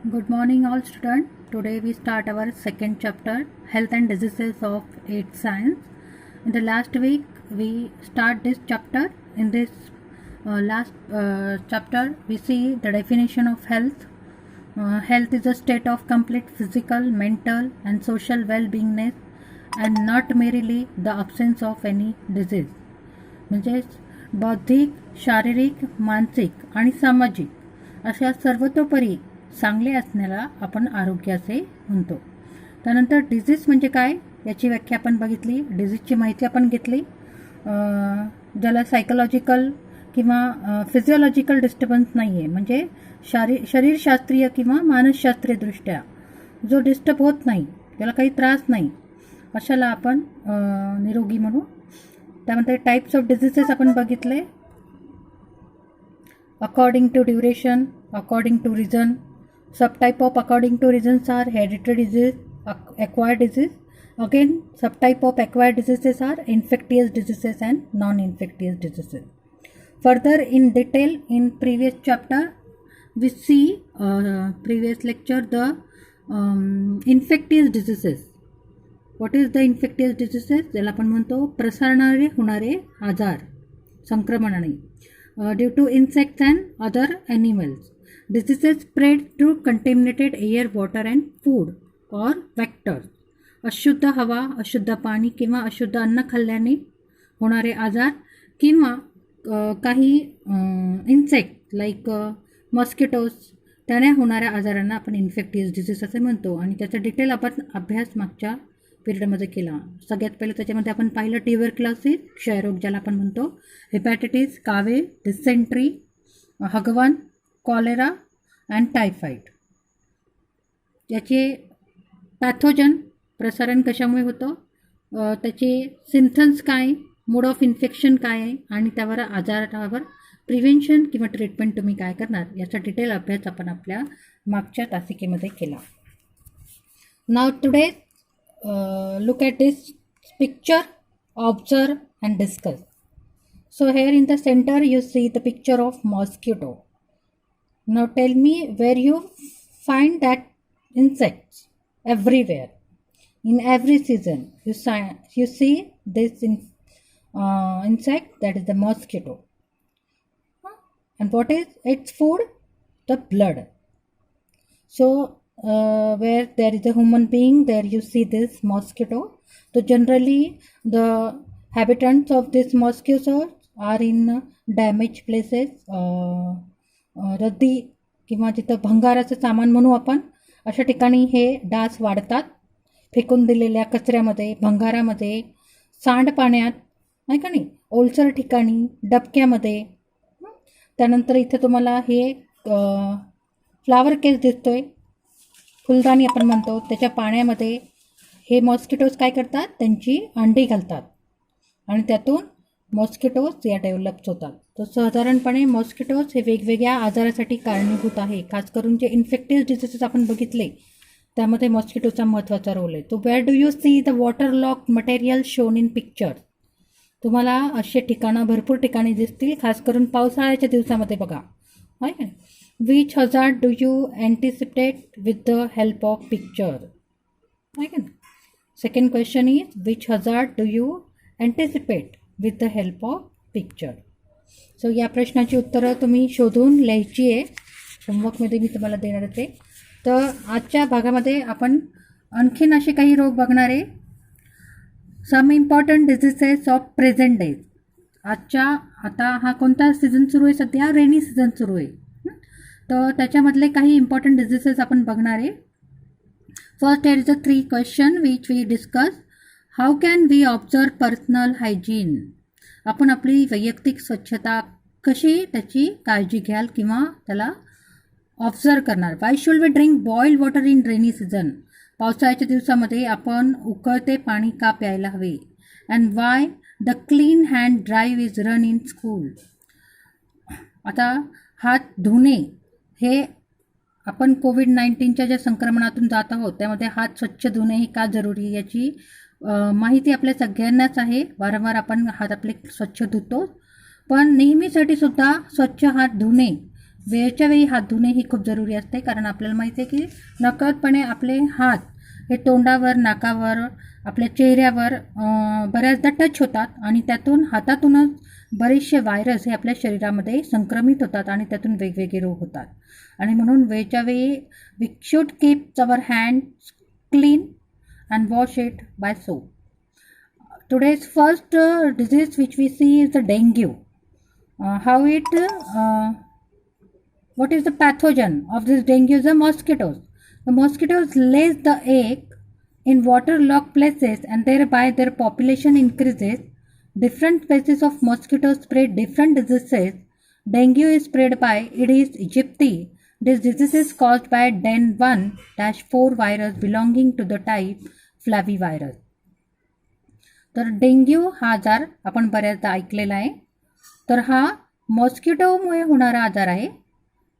Good morning, all students. Today we start our second chapter, Health and Diseases of 8th Science. In the last week, we start this chapter. In this last chapter, we see the definition of health. Health is a state of complete physical, mental, and social well-beingness, and not merely the absence of any disease. म्हणजेच बौद्धिक, शारीरिक, मानसिक आणि सामाजिक अशा सर्वतोपरी चांगले असण्याला आपण आरोग्य असे म्हणतो. त्यानंतर डिझीज म्हणजे काय याची व्याख्या आपण बघितली, डिझीजची माहिती आपण घेतली. ज्याला सायकोलॉजिकल किंवा फिजिओलॉजिकल डिस्टर्बन्स नाही आहे, म्हणजे शरीरशास्त्रीय किंवा मानसशास्त्रीय दृष्ट्या जो डिस्टर्ब होत नाही, त्याला काही त्रास नाही, अशाला आपण निरोगी म्हणू. त्यामध्ये टाइप्स ऑफ डिझीजेस आपण बघितले, according to duration, according to reason. Subtype of according to reasons are hereditary disease, acquired disease. Again, subtype of acquired diseases are infectious diseases and non-infectious diseases. Further in detail in previous chapter, we see previous lecture the infectious diseases. What is the infectious diseases? ज्याला आपण म्हणतो प्रसारणारे होणारे आजार, संक्रमणाने due to insects and other animals. Diseases spread through contaminated air, water and food or vectors. अशुद्ध हवा, अशुद्ध पाणी किंवा अशुद्ध अन्न खाल्ल्याने होणारे आजार किंवा काही इन्सेक्ट लाईक मॉस्किटोज त्याने होणाऱ्या आजारांना आपण इन्फेक्टियस डिसीज असे म्हणतो. आणि त्याचा डिटेल आपण अभ्यास मागच्या पिरियडमध्ये केला. सगळ्यात पहिलं त्याच्यामध्ये आपण पाहिलं ट्युबरक्युलोसिस, क्षयरोग ज्याला आपण म्हणतो, हेपॅटायटिस, कावीळ, डिसेंट्री, हगवण, कॉलेरा अँड टायफॉईड. याचे पॅथोजन प्रसारण कशामुळे होतं, त्याचे सिम्पटम्स काय, मोड ऑफ इन्फेक्शन काय आहे आणि त्यावर आजारावर प्रिव्हेन्शन किंवा ट्रीटमेंट तुम्ही काय करणार याचा डिटेल अभ्यास आपण आपल्या मागच्या तासिकेमध्ये केला. नाव today look at this picture, observe and discuss. So here in the center you see the picture of mosquito. Now tell me where you find that insects. Everywhere, in every season you see this insect, that is the mosquito. And what is its food? The blood. So where there is a human being, there you see this mosquito. So generally the habitants of this mosquito are in damaged places, रद्दी किंवा जिथं भंगाराचं सामान म्हणू आपण अशा ठिकाणी हे डास वाढतात. फेकून दिलेल्या कचऱ्यामध्ये, भंगारामध्ये, सांडपाण्यात, नाही का नाही, ओलसर ठिकाणी, डबक्यामध्ये. त्यानंतर इथं तुम्हाला हे फ्लावर केस दिसतोय, फुलदाणी आपण म्हणतो, त्याच्या पाण्यामध्ये हे मॉस्किटोज काय करतात, त्यांची अंडी घालतात आणि त्यातून मॉस्किटोज या डेव्हलप्स होतात. तर साधारणपणे मॉस्किटोज हे वेगवेगळ्या आजारासाठी कारणीभूत आहे. खास करून जे इन्फेक्टिव्ह डिसीजेस आपण बघितले त्यामध्ये मॉस्किटोचा महत्त्वाचा रोल आहे. तो where do you see the water lock material shown in picture. तुम्हाला असे ठिकाणं भरपूर ठिकाणी दिसतील, खास करून पावसाळ्याच्या दिवसामध्ये बघा. आहे Which hazard do you anticipate with the help of picture? Okay. Second question is, which hazard do you anticipate with the help of picture? So या प्रश्नाची उत्तरं तुम्ही शोधून लिहायची आहे. होमवर्कमध्ये मी तुम्हाला देणार आहे. तर आजच्या भागामध्ये आपण आणखीन असे काही रोग बघणार आहे. Some important diseases of present days. आता हा कोणता सीझन सुरू आहे, सध्या रेनी सीझन सुरू आहे. तर त्याच्यामधले काही इम्पॉर्टंट डिझीजेस आपण बघणार आहे. First there is a 3 question which we discuss. How can we observe personal hygiene. आपण आपली वैयक्तिक स्वच्छता कशी त्याची काळजी घ्याल किंवा त्याला ऑब्झर्व करणार. Why should we drink boiled water in rainy season. पावसाळ्याच्या दिवसामध्ये आपण उकळते पाणी का प्यायला हवे. And why the clean hand drive is run in school. आता हात धुणे हे आपण कोविड-19च्या ज्या संक्रमणातून जात आहोत त्यामध्ये हात स्वच्छ धुणे हे का जरुरी याची माहिती आपल्या सगळ्यांनाच आहे. वारंवार आपण हात आपले स्वच्छ धुतो, पण नेहमीसाठी सुद्धा स्वच्छ हात धुणे वेळच्या वेळी हात धुणे ही खूप जरुरी असते, कारण आपल्याला माहिती आहे की नकळतपणे आपले हात हे तोंडावर, नाकावर, आपल्या चेहऱ्यावर बऱ्याचदा टच होतात आणि त्यातून हातातूनच बरेचसे व्हायरस हे आपल्या शरीरामध्ये संक्रमित होतात आणि त्यातून वेगवेगळे रोग होतात. आणि म्हणून वेळच्या वेळी we should keep our hands clean and wash it by soap. Today's first disease which we see is the dengue. What is the pathogen of this dengue? Is the mosquitoes. The mosquitoes lays the egg in waterlogged places and thereby their population increases. Different species of mosquitoes spread different diseases. Dengue is spread by Aedes aegypti. This disease is caused by Den 1-4 virus belonging to the type flavivirus. तर dengue हा आजार आपण बऱ्याचदा ऐकलेला आहे. तर हा मॉस्किटोमुळे होणारा आजार आहे.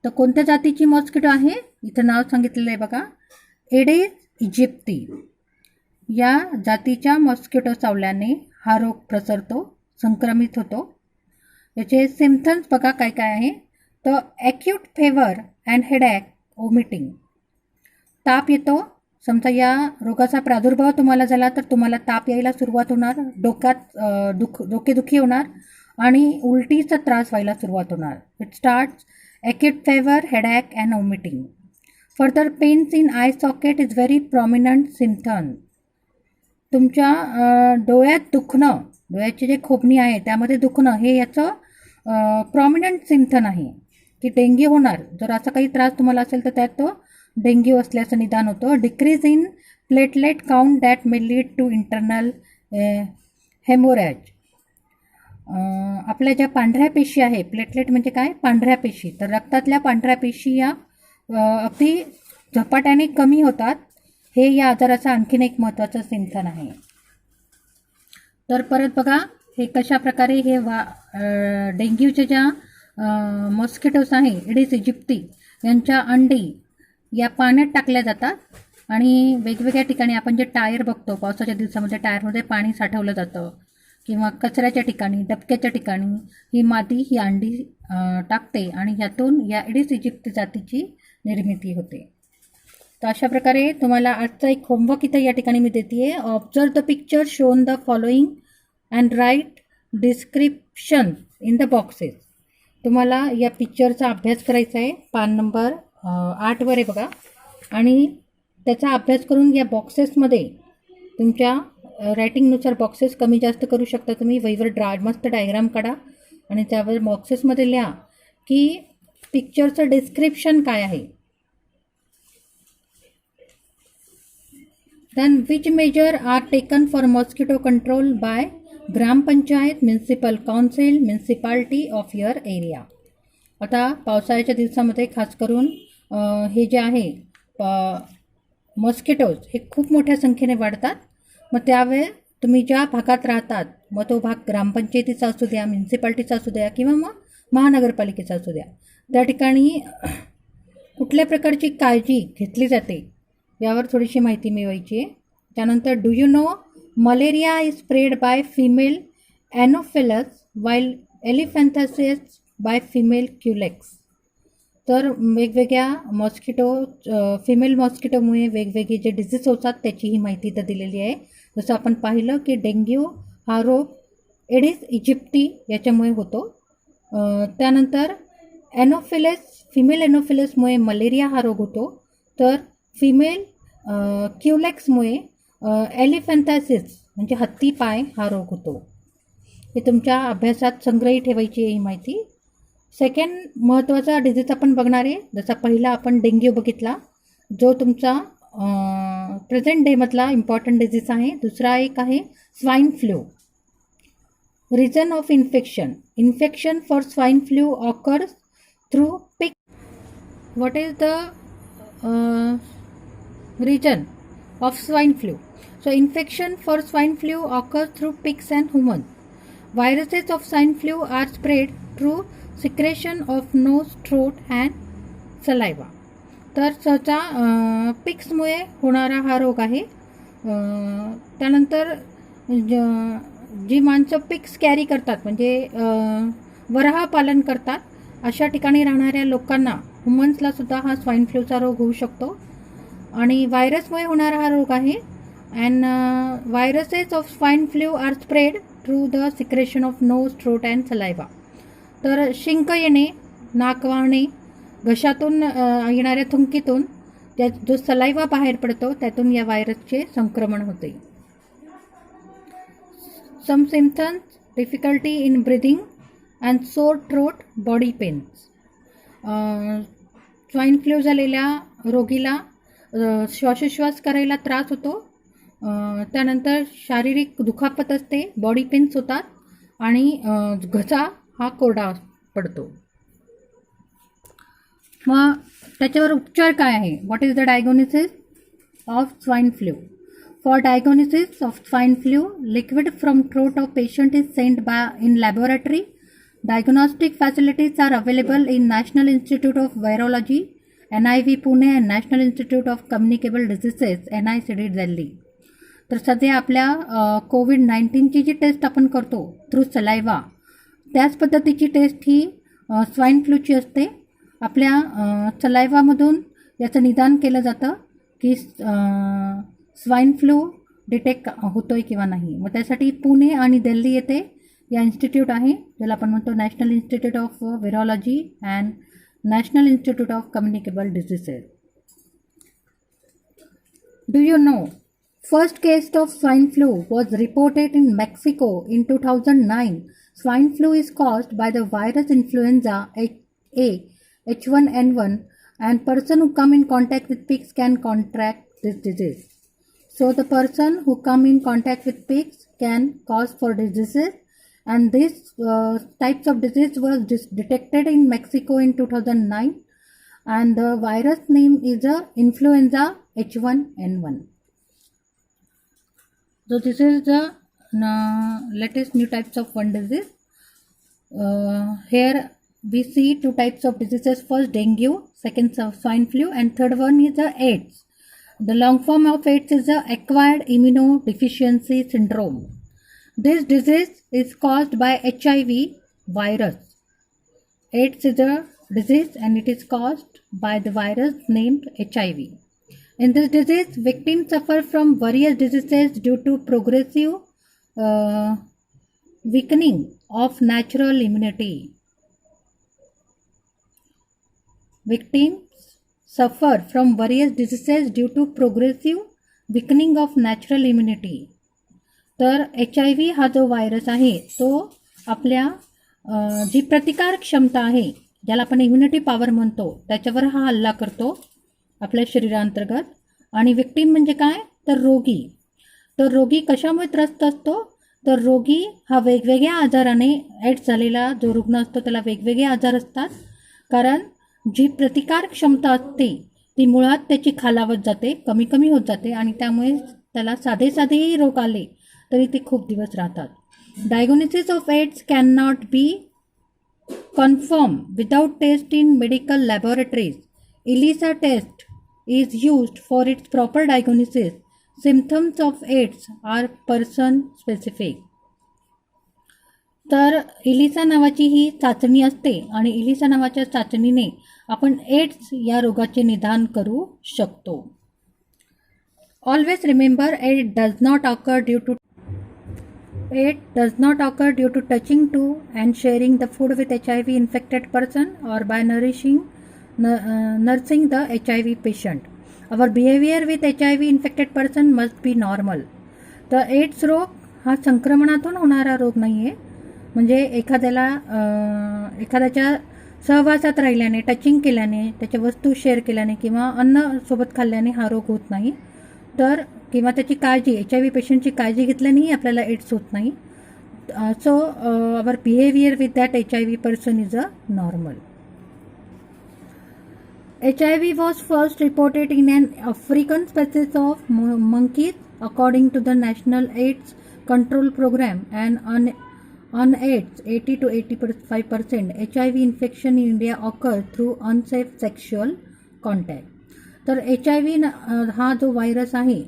तर कोणत्या जातीची मॉस्किटो आहे? इथं नाव सांगितलेलं आहे बघा, एडेस इजिप्ती या जातीच्या मॉस्किटो चावल्याने हा रोग प्रसरतो, संक्रमित होतो. याचे सिम्पटम्स बघा काय काय आहे. तर acute favour and headache, vomiting, ताप येतो. समजा या रोगाचा प्रादुर्भाव तुम्हाला झाला तर तुम्हाला ताप यायला सुरुवात होणार, डोक्यात डोकेदुखी होणार आणि उलटीचा त्रास व्हायला सुरुवात होणार. It starts acute fever, headache and vomiting. Further pains in eye socket is very prominent symptom. तुमच्या डोळ्यात दुखणं, डोळ्याची जे खोबणी आहे त्यामध्ये दुखणं हे याचं प्रॉमिनंट सिम्पटम आहे की डेंग्यू होणार. जर असा काही त्रास तुम्हाला असेल तर त्यात तो डेंग्यू असल्याचं निदान होतं. Decrease in platelet count that may lead to internal haemorrhage. आपल्या ज्या पांढऱ्या पेशी आहे, प्लेटलेट म्हणजे काय? पांढऱ्या पेशी. तर रक्तातल्या पांढऱ्या पेशी या अगदी झपाट्याने कमी होतात. हे या आजाराचा आणखीन एक महत्त्वाचं सिम्पटम आहे. तर परत बघा हे कशा प्रकारे हे डेंग्यूच्या ज्या मॉस्किटोज आहे, एडिस इजिप्ती, यांच्या अंडी या पाण्यात टाकल्या जातात आणि वेगवेगळ्या ठिकाणी आपण जे टायर बघतो, पावसाच्या दिवसामध्ये टायरमध्ये पाणी साठवलं जातं किंवा कचऱ्याच्या ठिकाणी, डबक्याच्या ठिकाणी ही माती, ही अंडी टाकते आणि यातून या एडिस इजिप्ती जातीची निर्मिती होते. तर अशा प्रकारे तुम्हाला आजचा एक होमवर्क इथं या ठिकाणी मी देते आहे. Observe the picture shown the following and write description in the boxes. तुम्हाला या पिक्चरचा अभ्यास करायचा आहे. पान नंबर 8 वर आहे बघा. आणि त्याचा अभ्यास करून या बॉक्सेसमध्ये तुमच्या रायटिंगनुसार बॉक्सेस कमी जास्त करू शकता तुम्ही. वहीवर मस्त डायग्राम काढा आणि त्यावर बॉक्सेसमध्ये लिहा की पिक्चरचं डिस्क्रिप्शन काय आहे. Then which measure are taken for mosquito control by gram panchayat, municipal council, municipality of your area. आता पावसाळ्याच्या दिवसामध्ये खास करून हे जे आहे मॉस्किटोज हे खूप मोठ्या संख्येने वाढतात. मग त्यावेळी तुम्ही ज्या भागात राहतात, मग तो भाग ग्रामपंचायतीचा असू द्या, म्युन्सिपाल्टीचा असू द्या किंवा मग महानगरपालिकेचा असू द्या, त्या ठिकाणी कुठल्या प्रकारची काळजी घेतली जाते यावर थोडीशी माहिती मिळवायची आहे. त्यानंतर do you know malaria is spread by female Anopheles while elephantiasis by female Culex. तर वेगवेगळ्या फिमेल मॉस्किटोमुळे वेगवेगळे जे डिसीज होतात त्याची ही माहिती इथं दिलेली आहे. जसं आपण पाहिलं की डेंग्यू हा रोग एडिस इजिप्ती याच्यामुळे होतो. त्यानंतर फिमेल ॲनोफिलसमुळे मलेरिया हा रोग होतो. तर फिमेल क्युलेक्समुळे एलिफॅन्थासिस म्हणजे हत्तीपाय हा रोग होतो. हे तुमच्या अभ्यासात संग्रही ठेवायची आहे ही माहिती. सेकंड महत्त्वाचा डिझीज आपण बघणार आहे. जसा पहिला आपण डेंग्यू बघितला जो तुमचा प्रेझेंट डेमधला इम्पॉर्टंट डिझीज आहे. दुसरा एक आहे swine flu. Reason of infection for swine flu occurs through pig. What is the region of swine flu? So infection for swine flu occurs through pigs and humans. Viruses of swine flu are spread through secretion of nose, throat and saliva. तर सहसा पिग्समुळे होणारा हा रोग आहे. त्यानंतर जी माणसं pigs carry करतात म्हणजे वराह पालन करतात अशा ठिकाणी राहणाऱ्या लोकांना, ह्युमन्सला सुद्धा हा स्वाईन फ्लूचा रोग होऊ शकतो आणि व्हायरसमुळे होणारा हा रोग आहे. And viruses of swine flu are spread through the secretion of nose, throat and saliva. तर शिंक येणे, नाक वाहणे, घशातून येणाऱ्या थुंकीतून त्या जो सलायवा बाहेर पडतो त्यातून या व्हायरसचे संक्रमण होते. Some symptoms: difficulty in breathing and sore throat, body pains. Swine flu झालेल्या रोगीला श्वासोच्छ्वास करायला त्रास होतो, त्यानंतर शारीरिक दुखापत असते, बॉडी पेन्स होतात आणि घसा हा कोरडा पडतो. मग त्याच्यावर उपचार काय आहे? What is the diagnosis of swine flu? For diagnosis of swine flu, liquid from throat of patient is sent by in laboratory. Diagnostic facilities are available in National Institute of Virology, NIV Pune and National Institute of Communicable Diseases, NICD Delhi. तर सध्या आपल्या कोविड-19ची जी taste आपण करतो through saliva, त्याच पद्धतीची taste ही swine फ्लूची असते. आपल्या सलायवामधून याचं निदान केलं जातं की स्वाईन फ्लू डिटेक्ट होतो आहे किंवा नाही. मग त्यासाठी पुणे आणि दिल्ली येथे या इन्स्टिट्यूट आहे, ज्याला आपण म्हणतो national institute of virology and national institute of communicable diseases. Do you no first case of swine flu was reported in Mexico in 2009. Swine flu is caused by the virus influenza A H1N1 and person who come in contact with pigs can contract this disease. So the person who come in contact with pigs can cause for diseases, and this types of disease was detected in Mexico in 2009, and the virus name is influenza H1N1. So this is the latest new types of one disease. Here we see two types of diseases: first dengue, second swine flu, and third one is the AIDS. The long form of AIDS is the acquired immunodeficiency syndrome. This disease is caused by HIV virus. AIDS is a disease and it is caused by the virus named HIV. In this disease, victims suffer from various diseases due to progressive weakening of natural immunity. Victims suffer from various diseases due to progressive weakening of natural immunity. तर HIV हा जो virus आहे तो आपल्या जी प्रतिकार क्षमता आहे, ज्याला आपण इम्युनिटी पॉवर म्हणतो, त्याच्यावर हा हल्ला करतो आपल्या शरीरांतर्गत. आणि विक्टीम म्हणजे काय? तर रोगी. तर रोगी कशामुळे त्रस्त असतो? तर रोगी हा वेगवेगळ्या आजाराने, एड्स झालेला जो रुग्ण असतो त्याला वेगवेगळे आजार असतात, कारण जी प्रतिकार क्षमता असते ती मुळात त्याची खालावत जाते, कमी कमी होत जाते, आणि त्यामुळे त्याला साधेही रोग आले तरी ते खूप दिवस राहतात. Diagnosis of AIDS can not be confirm without test in medical laboratories. ELISA test is used for its proper diagnosis. Symptoms of AIDS are person specific. तर इलिसा नावाची ही चाचणी असते आणि इलिसा नावाच्या चाचणीने आपण एड्स या रोगाचे निदान करू शकतो. Always remember, AIDS does not occur due to touching to and sharing the food with HIV infected person or by nursing the HIV patient. Our behavior with HIV infected person must be normal. तर AIDS रोग हा संक्रमणातून होणारा रोग नाही आहे, म्हणजे एखाद्याच्या सहवासात राहिल्याने, टचिंग केल्याने, त्याच्या वस्तू शेअर केल्याने किंवा अन्न सोबत खाल्ल्याने हा रोग होत नाही. तर किंवा त्याची काळजी, HIV पेशंटची काळजी घेतल्यानेही आपल्याला एड्स होत नाही. So our behaviour with that HIV person is normal. HIV was first reported in an African species of monkeys according to the National AIDS Control Program, and on AIDS 80 to 85% HIV infection in India occur through unsafe sexual contact. तर HIV हा जो virus आहे,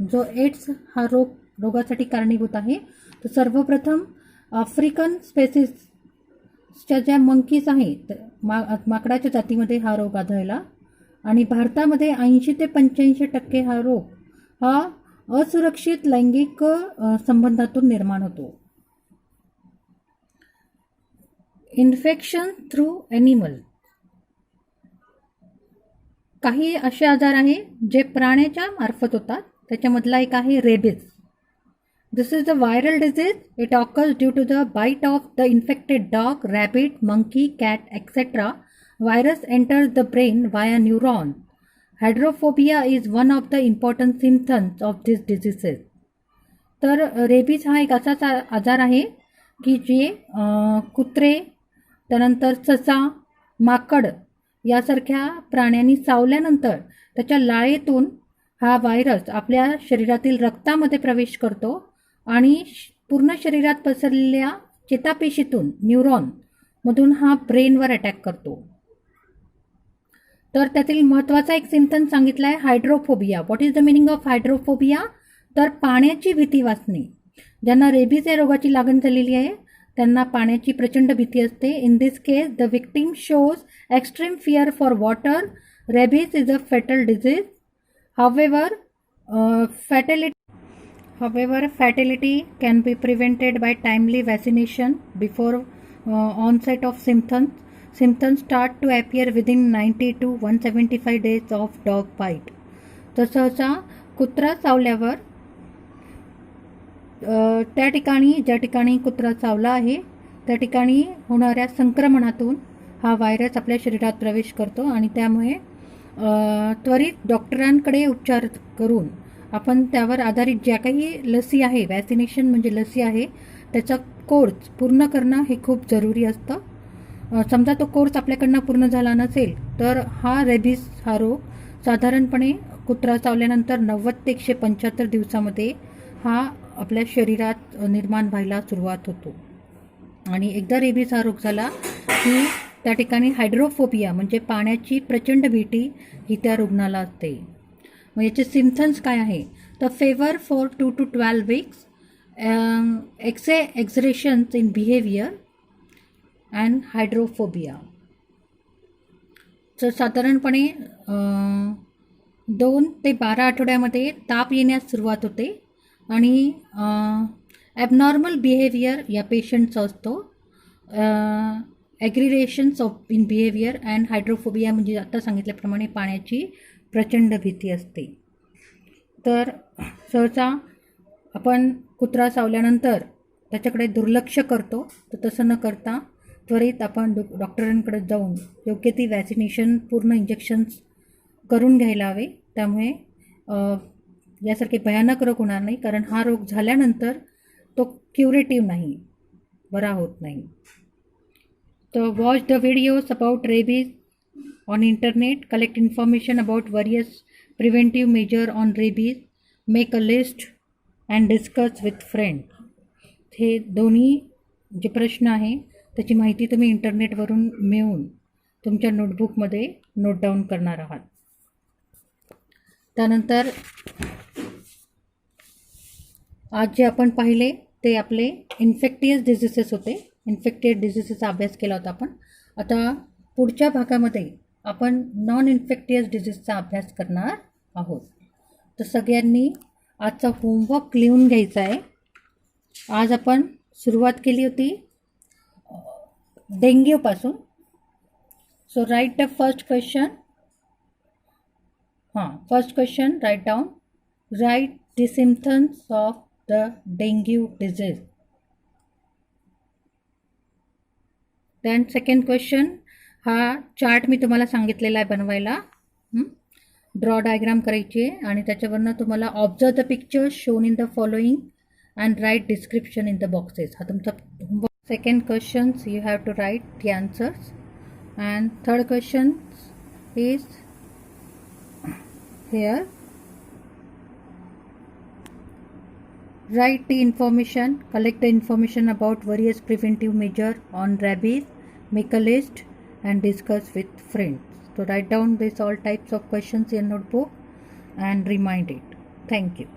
जो AIDS हा रोगासाठी कारणीभूत आहे, तो सर्वप्रथम आफ्रिकन स्पेसिस रॅबिजच्या ज्या मंकीज आहेत माकडाच्या जातीमध्ये हा रोग आढळला आणि भारतामध्ये 80 ते 85% हा रोग हा असुरक्षित लैंगिक संबंधातून निर्माण होतो. Infection through animal. काही असे आजार आहे जे प्राण्याच्या मार्फत होतात. त्याच्यामधला एक आहे rabies. This is a viral disease. It occurs due to the bite of the infected dog, rabbit, monkey, cat etcetera. Virus enters the brain via neuron. Hydrophobia is one of the important symptoms of this diseases. तर rabies हा एक असाच आजार आहे की जे कुत्रे, त्यानंतर ससा, माकड यासारख्या प्राण्यांनी चावल्यानंतर त्याच्या लाळेतून हा व्हायरस आपल्या शरीरातील रक्तामध्ये प्रवेश करतो आणि पूर्ण शरीरात पसरलेल्या चेतापेशीतून, न्यूरॉनमधून हा ब्रेनवर अटॅक करतो. तर त्यातील महत्त्वाचा एक सिम्पटम सांगितला आहे hydrophobia. What is the meaning of hydrophobia? तर पाण्याची भीती वाचणे. ज्यांना रेबीज या रोगाची लागण झालेली आहे त्यांना पाण्याची प्रचंड भीती असते. In this case the victim shows extreme fear for water. Rabies is a fatal disease. However, fatality can be prevented by timely vaccination before onset of symptoms. Symptoms start to appear within 90 to 175 days of dog bite. तर सहसा कुत्रा चावल्यावर त्या ठिकाणी ज्या ठिकाणी कुत्रा चावला आहे त्या ठिकाणी होणाऱ्या संक्रमणातून हा व्हायरस आपल्या शरीरात प्रवेश करतो आणि त्यामुळे त्वरित डॉक्टरांकडे उपचार करून आपण त्यावर आधारित ज्या काही लसी आहे, वॅक्सिनेशन म्हणजे लसी आहे, त्याचा कोर्स पूर्ण करणं हे खूप जरुरी असतं. समजा तो कोर्स आपल्याकडनं पूर्ण झाला नसेल तर हा रेबीज हा रोग साधारणपणे कुत्रा चावल्यानंतर 90 ते 175 दिवसामध्ये हा आपल्या शरीरात निर्माण व्हायला सुरुवात होतो. आणि एकदा रेबीज हा रोग झाला की त्या ठिकाणी हायड्रोफोबिया म्हणजे पाण्याची प्रचंड भीती ही त्या रुग्णाला असते. मग याचे सिम्पटम्स काय आहे? तर fever for 2 to 12 weeks, exaggerations in behaviour and hydrophobia. तर साधारणपणे 2 ते 12 आठवड्यामध्ये ताप येण्यास सुरुवात होते आणि ॲबनॉर्मल बिहेवियर या पेशंटचा असतो. Aggravations of in behaviour and hydrophobia म्हणजे आता सांगितल्याप्रमाणे पाण्याची प्रचंड भीती असते. तर सहसा आपण कुत्रा चावल्यानंतर त्याच्याकडे दुर्लक्ष करतो. तर तसं न करता त्वरित आपण डॉक्टरांकडे जाऊन योग्य ती वॅक्सिनेशन पूर्ण इंजेक्शन्स करून घ्यायला हवे. त्यामुळे यासारखे भयानक रोग होणार नाही. कारण हा रोग झाल्यानंतर तो क्युरेटिव्ह नाही, बरा होत नाही. So watch the videos about rabies on internet, collect information about various preventive measures on rabies, make a list and discuss with friends. हे दोन्ही जे प्रश्न आहे त्याची माहिती तुम्ही इंटरनेटवरून मिळवून तुमच्या नोटबुकमध्ये नोट डाऊन करणार आहात. त्यानंतर आज जे आपण पाहिले ते आपले इन्फेक्टियस डिझिसेस होते. इन्फेक्टेड डिझिसेसचा अभ्यास केला होता आपण. आता पुढच्या भागामध्ये आपण नॉन इन्फेक्टियस डिझीजचा अभ्यास करणार आहोत. तर सगळ्यांनी आजचा होमवर्क लिहून घ्यायचा आहे. आज आपण सुरुवात केली होती डेंग्यूपासून. So write the first question. First question write down. Write the symptoms of the dengue disease. Then second question, हा चार्ट मी तुम्हाला सांगितलेला आहे बनवायला. ड्रॉ डायग्राम करायची आहे आणि त्याच्यावरनं तुम्हाला observe the pictures shown in the following and write description in the boxes. हा तुमचा homework. Second questions you have to write the answers. And third question is here. Write the information, collect the information about various preventive measures on rabies, make a list and discuss with friends. So write down this all types of questions in your notebook and remind it. Thank you.